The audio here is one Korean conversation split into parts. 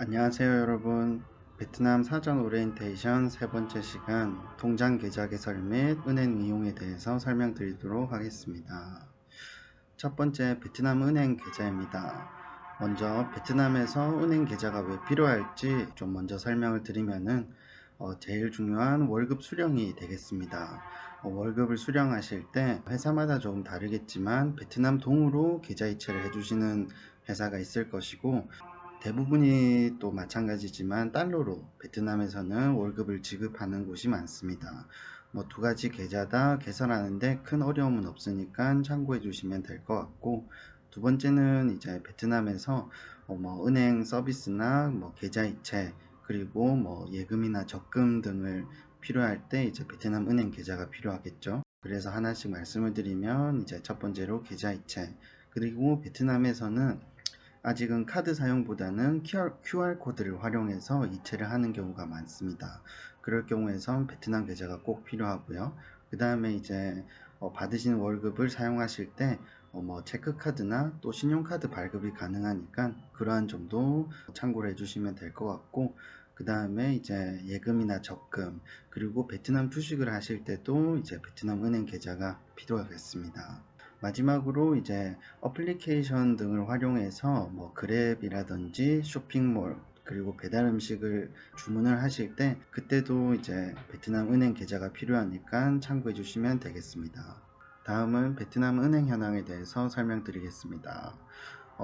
안녕하세요 여러분. 베트남 사전 오리엔테이션 세 번째 시간 통장 계좌 개설 및 은행 이용에 대해서 설명드리도록 하겠습니다. 첫 번째 베트남 은행 계좌입니다. 먼저 베트남에서 은행 계좌가 왜 필요할지 좀 먼저 설명을 드리면은 제일 중요한 월급 수령이 되겠습니다. 월급을 수령하실 때 회사마다 조금 다르겠지만 베트남 동으로 계좌 이체를 해주시는 회사가 있을 것이고, 대부분이 또 마찬가지지만 달러로 베트남에서는 월급을 지급하는 곳이 많습니다. 두 가지 계좌 다 개설하는데 큰 어려움은 없으니까 참고해 주시면 될 것 같고, 두 번째는 이제 베트남에서 은행 서비스나 계좌 이체, 그리고 예금이나 적금 등을 필요할 때 이제 베트남 은행 계좌가 필요하겠죠. 그래서 하나씩 말씀을 드리면, 이제 첫 번째로 계좌 이체, 그리고 베트남에서는 아직은 카드 사용보다는 QR코드를 활용해서 이체를 하는 경우가 많습니다. 그럴 경우에선 베트남 계좌가 꼭 필요하고요. 그 다음에 이제 받으신 월급을 사용하실 때 체크카드나 또 신용카드 발급이 가능하니까 그러한 점도 참고를 해주시면 될 것 같고, 그 다음에 이제 예금이나 적금, 그리고 베트남 투식을 하실 때도 이제 베트남 은행 계좌가 필요하겠습니다. 마지막으로 이제 어플리케이션 등을 활용해서 그랩이라든지 쇼핑몰, 그리고 배달 음식을 주문을 하실 때 그때도 이제 베트남 은행 계좌가 필요하니까 참고해 주시면 되겠습니다. 다음은 베트남 은행 현황에 대해서 설명드리겠습니다.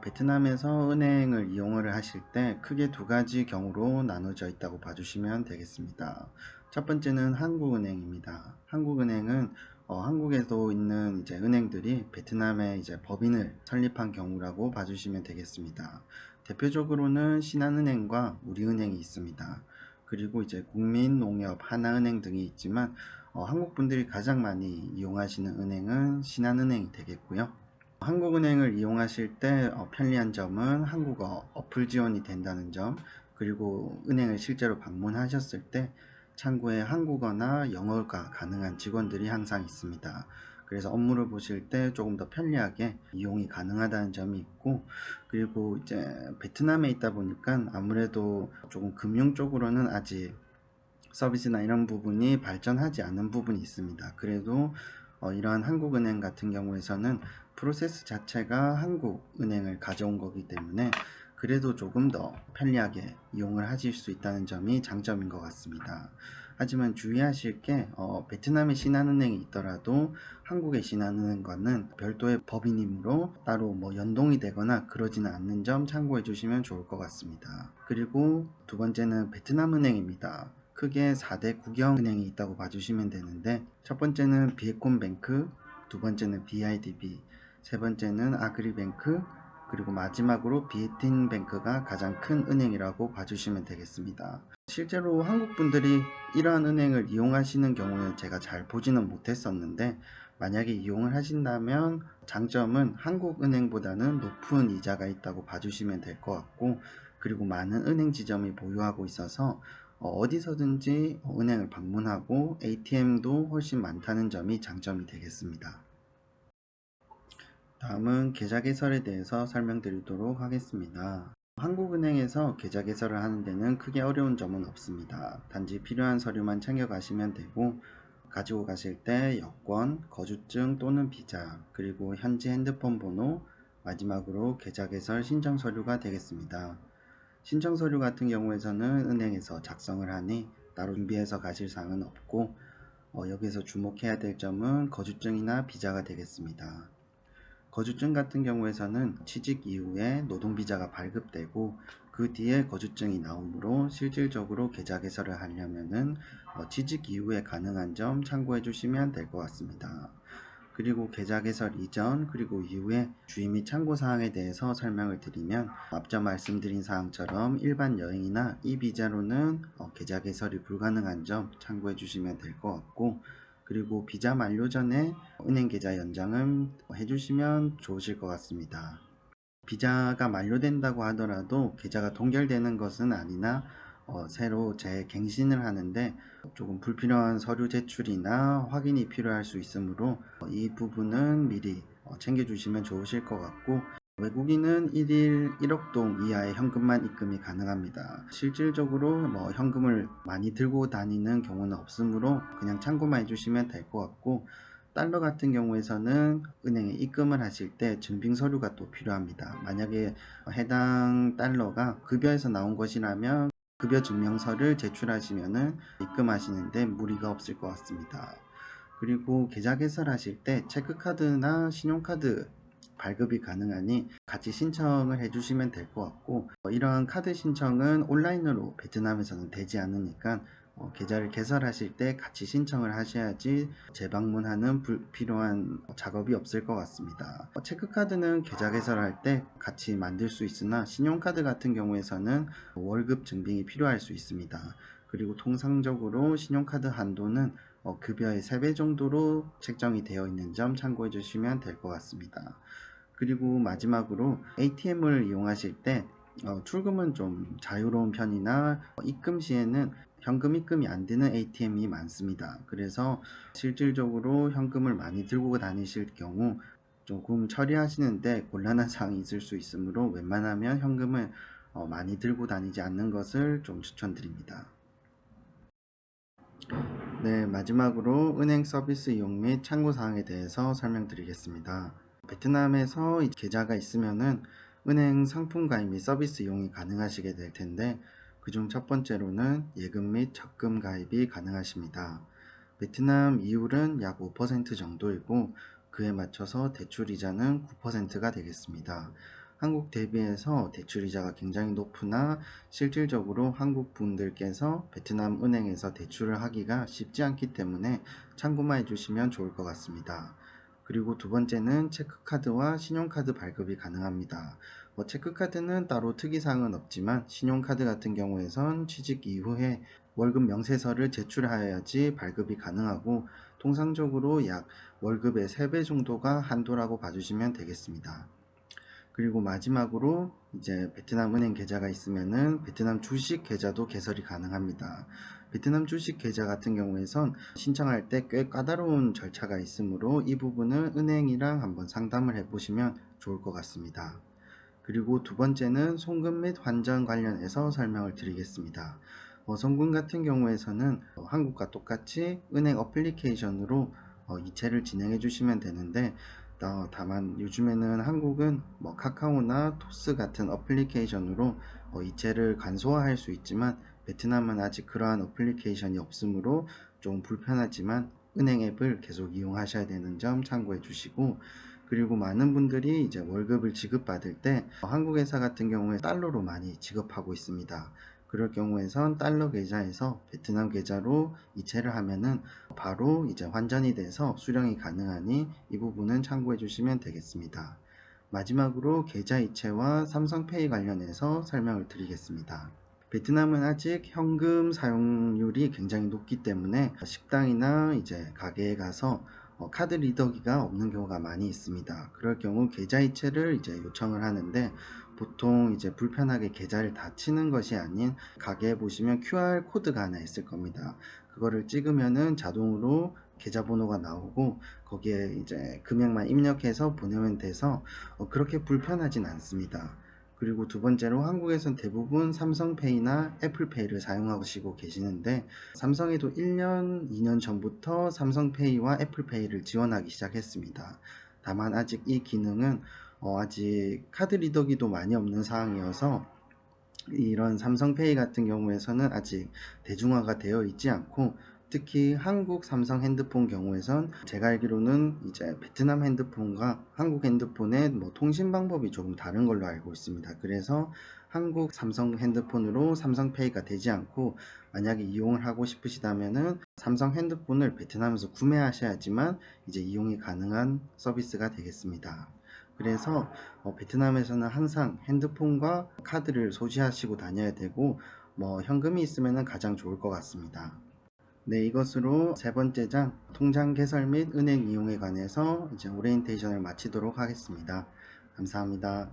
베트남에서 은행을 이용을 하실 때 크게 두 가지 경우로 나눠져 있다고 봐주시면 되겠습니다. 첫 번째는 한국은행입니다. 한국은행은 한국에도 있는 이제 은행들이 베트남에 이제 법인을 설립한 경우라고 봐주시면 되겠습니다. 대표적으로는 신한은행과 우리은행이 있습니다. 그리고 이제 국민농협, 하나은행 등이 있지만 한국 분들이 가장 많이 이용하시는 은행은 신한은행이 되겠고요. 한국은행을 이용하실 때 편리한 점은 한국어 어플 지원이 된다는 점, 그리고 은행을 실제로 방문하셨을 때 창구에 한국어나 영어가 가능한 직원들이 항상 있습니다. 그래서 업무를 보실 때 조금 더 편리하게 이용이 가능하다는 점이 있고, 그리고 이제 베트남에 있다 보니까 아무래도 조금 금융 쪽으로는 아직 서비스나 이런 부분이 발전하지 않은 부분이 있습니다. 그래도 이러한 한국은행 같은 경우에서는 프로세스 자체가 한국은행을 가져온 거기 때문에 그래도 조금 더 편리하게 이용을 하실 수 있다는 점이 장점인 것 같습니다. 하지만 주의하실 게 베트남의 신한은행이 있더라도 한국의 신한은행과는 별도의 법인이므로 따로 연동이 되거나 그러지는 않는 점 참고해 주시면 좋을 것 같습니다. 그리고 두 번째는 베트남은행입니다. 크게 4대 국영은행이 있다고 봐주시면 되는데, 첫 번째는 비에콤뱅크, 두 번째는 BIDB, 세 번째는 아그리뱅크, 그리고 마지막으로 비에틴뱅크가 가장 큰 은행이라고 봐주시면 되겠습니다. 실제로 한국 분들이 이러한 은행을 이용하시는 경우는 제가 잘 보지는 못했었는데, 만약에 이용을 하신다면 장점은 한국은행보다는 높은 이자가 있다고 봐주시면 될 것 같고, 그리고 많은 은행 지점이 보유하고 있어서 어디서든지 은행을 방문하고 ATM도 훨씬 많다는 점이 장점이 되겠습니다. 다음은 계좌 개설에 대해서 설명드리도록 하겠습니다. 한국은행에서 계좌 개설을 하는 데는 크게 어려운 점은 없습니다. 단지 필요한 서류만 챙겨가시면 되고, 가지고 가실 때 여권, 거주증 또는 비자, 그리고 현지 핸드폰 번호, 마지막으로 계좌 개설 신청 서류가 되겠습니다. 신청 서류 같은 경우에서는 은행에서 작성을 하니 따로 준비해서 가실 사항은 없고, 여기서 주목해야 될 점은 거주증이나 비자가 되겠습니다. 거주증 같은 경우에서는 취직 이후에 노동비자가 발급되고 그 뒤에 거주증이 나오므로 실질적으로 계좌 개설을 하려면은 취직 이후에 가능한 점 참고해 주시면 될 것 같습니다. 그리고 계좌 개설 이전 그리고 이후에 주의 및 참고사항에 대해서 설명을 드리면, 앞서 말씀드린 사항처럼 일반 여행이나 이 비자로는 계좌 개설이 불가능한 점 참고해 주시면 될 것 같고, 그리고 비자 만료 전에 은행 계좌 연장은 해주시면 좋으실 것 같습니다. 비자가 만료된다고 하더라도 계좌가 동결되는 것은 아니나 새로 재갱신을 하는데 조금 불필요한 서류 제출이나 확인이 필요할 수 있으므로 이 부분은 미리 챙겨주시면 좋으실 것 같고, 외국인은 1일 1억 동 이하의 현금만 입금이 가능합니다. 실질적으로 현금을 많이 들고 다니는 경우는 없으므로 그냥 참고만 해주시면 될 것 같고, 달러 같은 경우에서는 은행에 입금을 하실 때 증빙 서류가 또 필요합니다. 만약에 해당 달러가 급여에서 나온 것이라면 급여 증명서를 제출하시면 입금하시는데 무리가 없을 것 같습니다. 그리고 계좌 개설하실 때 체크카드나 신용카드 발급이 가능하니 같이 신청을 해주시면 될 것 같고, 이러한 카드 신청은 온라인으로 베트남에서는 되지 않으니까 계좌를 개설하실 때 같이 신청을 하셔야지 재방문하는 불필요한 작업이 없을 것 같습니다. 체크카드는 계좌 개설할 때 같이 만들 수 있으나 신용카드 같은 경우에서는 월급 증빙이 필요할 수 있습니다. 그리고 통상적으로 신용카드 한도는 급여의 3배 정도로 책정이 되어 있는 점 참고해 주시면 될 것 같습니다. 그리고 마지막으로 ATM을 이용하실 때 출금은 좀 자유로운 편이나 입금 시에는 현금 입금이 안 되는 ATM이 많습니다. 그래서 실질적으로 현금을 많이 들고 다니실 경우 조금 처리하시는데 곤란한 사항이 있을 수 있으므로 웬만하면 현금을 많이 들고 다니지 않는 것을 좀 추천드립니다. 네, 마지막으로 은행 서비스 이용 및 참고사항에 대해서 설명드리겠습니다. 베트남에서 계좌가 있으면은 은행 상품 가입 및 서비스 이용이 가능하시게 될 텐데, 그중 첫 번째로는 예금 및 적금 가입이 가능하십니다. 베트남 이율은 약 5% 정도이고 그에 맞춰서 대출 이자는 9%가 되겠습니다. 한국 대비해서 대출 이자가 굉장히 높으나 실질적으로 한국 분들께서 베트남 은행에서 대출을 하기가 쉽지 않기 때문에 참고만 해주시면 좋을 것 같습니다. 그리고 두 번째는 체크카드와 신용카드 발급이 가능합니다. 체크카드는 따로 특이사항은 없지만 신용카드 같은 경우에선 취직 이후에 월급 명세서를 제출하여야지 발급이 가능하고, 통상적으로 약 월급의 3배 정도가 한도라고 봐주시면 되겠습니다. 그리고 마지막으로 이제 베트남 은행 계좌가 있으면은 베트남 주식 계좌도 개설이 가능합니다. 베트남 주식 계좌 같은 경우에선 신청할 때 꽤 까다로운 절차가 있으므로 이 부분은 은행이랑 한번 상담을 해보시면 좋을 것 같습니다. 그리고 두 번째는 송금 및 환전 관련해서 설명을 드리겠습니다. 송금 같은 경우에서는 한국과 똑같이 은행 어플리케이션으로 이체를 진행해 주시면 되는데, 다만 요즘에는 한국은 카카오나 토스 같은 어플리케이션으로 이체를 간소화할 수 있지만 베트남은 아직 그러한 어플리케이션이 없으므로 좀 불편하지만 은행 앱을 계속 이용하셔야 되는 점 참고해 주시고, 그리고 많은 분들이 이제 월급을 지급받을 때 한국 회사 같은 경우에 달러로 많이 지급하고 있습니다. 그럴 경우에선 달러 계좌에서 베트남 계좌로 이체를 하면은 바로 이제 환전이 돼서 수령이 가능하니 이 부분은 참고해 주시면 되겠습니다. 마지막으로 계좌 이체와 삼성페이 관련해서 설명을 드리겠습니다. 베트남은 아직 현금 사용률이 굉장히 높기 때문에 식당이나 이제 가게에 가서 카드 리더기가 없는 경우가 많이 있습니다. 그럴 경우 계좌 이체를 이제 요청을 하는데, 보통 이제 불편하게 계좌를 다 치는 것이 아닌 가게에 보시면 QR 코드가 하나 있을 겁니다. 그거를 찍으면은 자동으로 계좌번호가 나오고 거기에 이제 금액만 입력해서 보내면 돼서 그렇게 불편하진 않습니다. 그리고 두 번째로 한국에선 대부분 삼성페이나 애플페이를 사용하시고 계시는데, 삼성에도 1년, 2년 전부터 삼성페이와 애플페이를 지원하기 시작했습니다. 다만 아직 이 기능은 아직 카드 리더기도 많이 없는 상황이어서 이런 삼성페이 같은 경우에서는 아직 대중화가 되어 있지 않고, 특히 한국 삼성 핸드폰 경우에선 제가 알기로는 이제 베트남 핸드폰과 한국 핸드폰의 통신 방법이 조금 다른 걸로 알고 있습니다. 그래서 한국 삼성 핸드폰으로 삼성페이가 되지 않고, 만약에 이용을 하고 싶으시다면은 삼성 핸드폰을 베트남에서 구매하셔야지만 이제 이용이 가능한 서비스가 되겠습니다. 그래서 베트남에서는 항상 핸드폰과 카드를 소지하시고 다녀야 되고, 현금이 있으면 가장 좋을 것 같습니다. 네, 이것으로 세 번째 장 통장 개설 및 은행 이용에 관해서 이제 오리엔테이션을 마치도록 하겠습니다. 감사합니다.